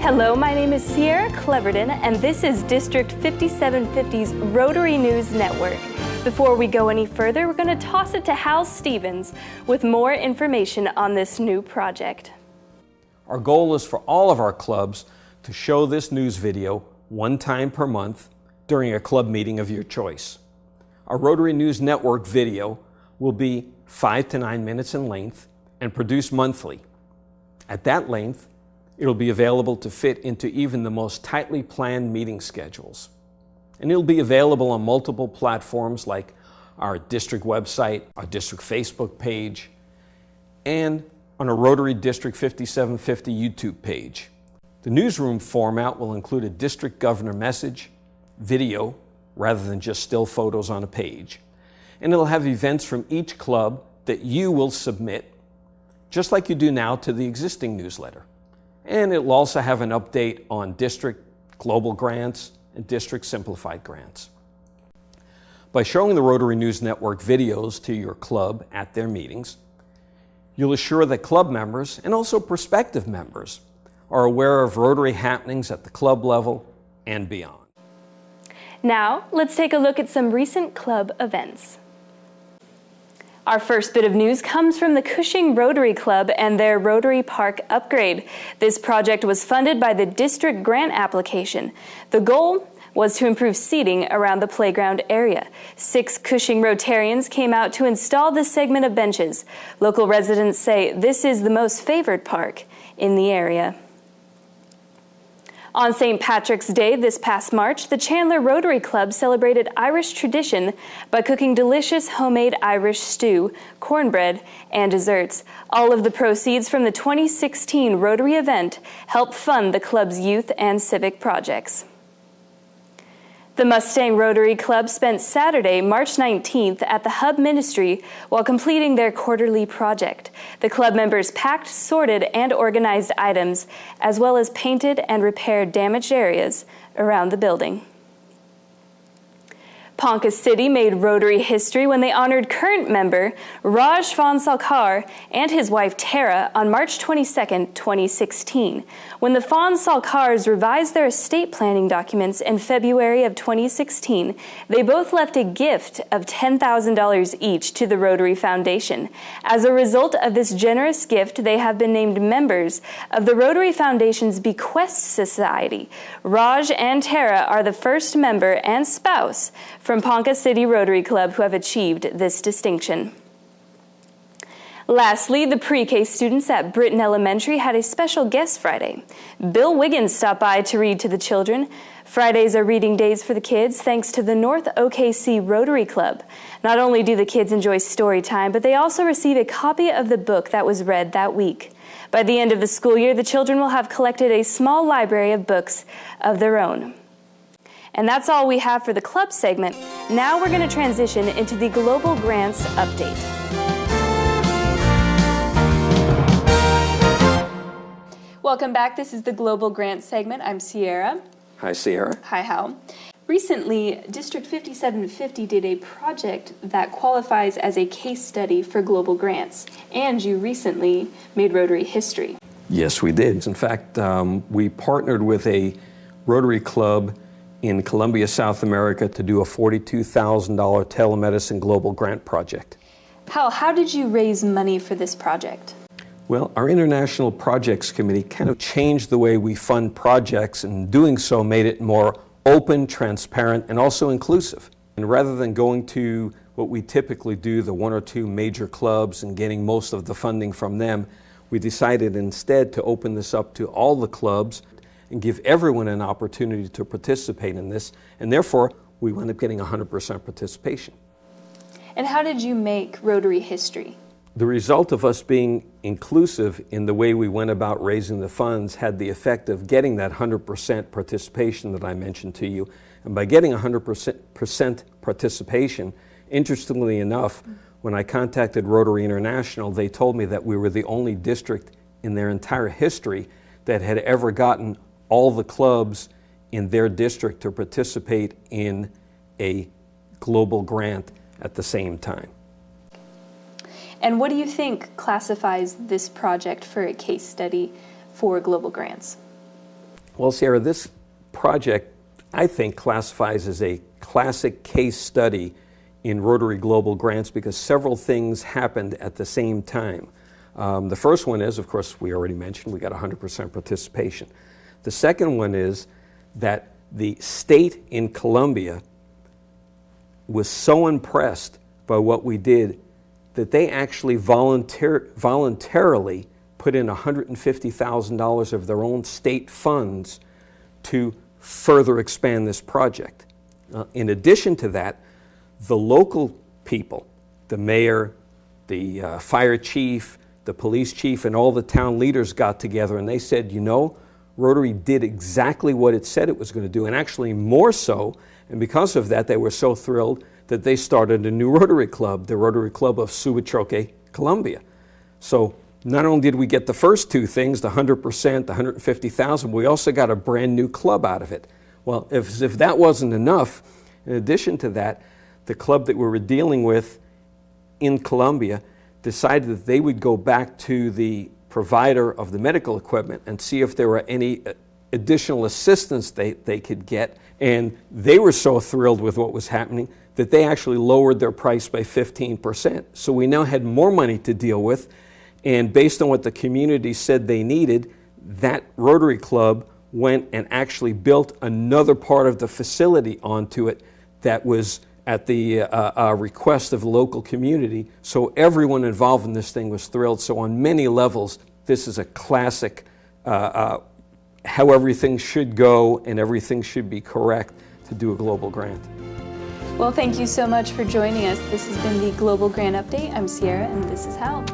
Hello, my name is Sierra Cleverton, and this is District 5750's Rotary News Network. Before we go any further, we're going to toss it to Hal Stevens with more information on this new project. Our goal is for all of our clubs to show this news video one time per month during a club meeting of your choice. Our Rotary News Network video will be 5 to 9 minutes in length and produced monthly. At that length, it'll be available to fit into even the most tightly planned meeting schedules. And it'll be available on multiple platforms like our district website, our district Facebook page, and on a Rotary District 5750 YouTube page. The newsroom format will include a district governor message, video, rather than just still photos on a page. And it'll have events from each club that you will submit, just like you do now to the existing newsletter. And it'll also have an update on district global grants and district simplified grants. By showing the Rotary News Network videos to your club at their meetings, you'll assure that club members and also prospective members are aware of Rotary happenings at the club level and beyond. Now, let's take a look at some recent club events. Our first bit of news comes from the Cushing Rotary Club and their Rotary Park upgrade. This project was funded by the district grant application. The goal was to improve seating around the playground area. 6 Cushing Rotarians came out to install this segment of benches. Local residents say this is the most favored park in the area. On St. Patrick's Day this past March, the Chandler Rotary Club celebrated Irish tradition by cooking delicious homemade Irish stew, cornbread, and desserts. All of the proceeds from the 2016 Rotary event helped fund the club's youth and civic projects. The Mustang Rotary Club spent Saturday, March 19th at the Hub Ministry while completing their quarterly project. The club members packed, sorted, and organized items, as well as painted and repaired damaged areas around the building. Ponca City made Rotary history when they honored current member Raj Van Salkar and his wife Tara on March 22, 2016. When the Van Salkars revised their estate planning documents in February of 2016, they both left a gift of $10,000 each to the Rotary Foundation. As a result of this generous gift, they have been named members of the Rotary Foundation's Bequest Society. Raj and Tara are the first member and spouse from Ponca City Rotary Club who have achieved this distinction. Lastly, the pre-K students at Britton Elementary had a special guest Friday. Bill Wiggins stopped by to read to the children. Fridays are reading days for the kids thanks to the North OKC Rotary Club. Not only do the kids enjoy story time, but they also receive a copy of the book that was read that week. By the end of the school year, the children will have collected a small library of books of their own. And that's all we have for the club segment. Now we're going to transition into the Global Grants Update. Welcome back. This is the Global Grants segment. I'm Sierra. Hi, Sierra. Hi, Hal. Recently, District 5750 did a project that qualifies as a case study for global grants. And you recently made Rotary history. Yes, we did. In fact, we partnered with a Rotary Club in Colombia, South America, to do a $42,000 telemedicine global grant project. Hal, how did you raise money for this project? Well, our International Projects Committee kind of changed the way we fund projects, and doing so made it more open, transparent, and also inclusive. And rather than going to what we typically do, the 1 or 2 major clubs, and getting most of the funding from them, we decided instead to open this up to all the clubs and give everyone an opportunity to participate in this, and therefore we wound up getting 100% participation. And how did you make Rotary history? The result of us being inclusive in the way we went about raising the funds had the effect of getting that 100% participation that I mentioned to you. And by getting 100% participation, interestingly enough, when I contacted Rotary International, they told me that we were the only district in their entire history that had ever gotten all the clubs in their district to participate in a global grant at the same time. And what do you think classifies this project for a case study for global grants? Well, Sierra, this project, I think, classifies as a classic case study in Rotary Global Grants because several things happened at the same time. The first one is, of course, we already mentioned, we got 100% participation. The second one is that the state in Colombia was so impressed by what we did that they actually voluntarily put in $150,000 of their own state funds to further expand this project. In addition to that, the local people, the mayor, the fire chief, the police chief, and all the town leaders got together and they said, you know, Rotary did exactly what it said it was going to do, and actually more so, and because of that they were so thrilled that they started a new Rotary Club, the Rotary Club of Suachoque, Colombia. So not only did we get the first two things, the 100%, the 150,000, we also got a brand new club out of it. Well, if that wasn't enough, in addition to that, the club that we were dealing with in Colombia decided that they would go back to the provider of the medical equipment and see if there were any additional assistance they could get. And they were so thrilled with what was happening that they actually lowered their price by 15%. So we now had more money to deal with. And based on what the community said they needed, that Rotary Club went and actually built another part of the facility onto it that was at the request of the local community. So everyone involved in this thing was thrilled. So on many levels, this is a classic how everything should go and everything should be correct to do a global grant. Well, thank you so much for joining us. This has been the Global Grant Update. I'm Sierra, and this is Hal.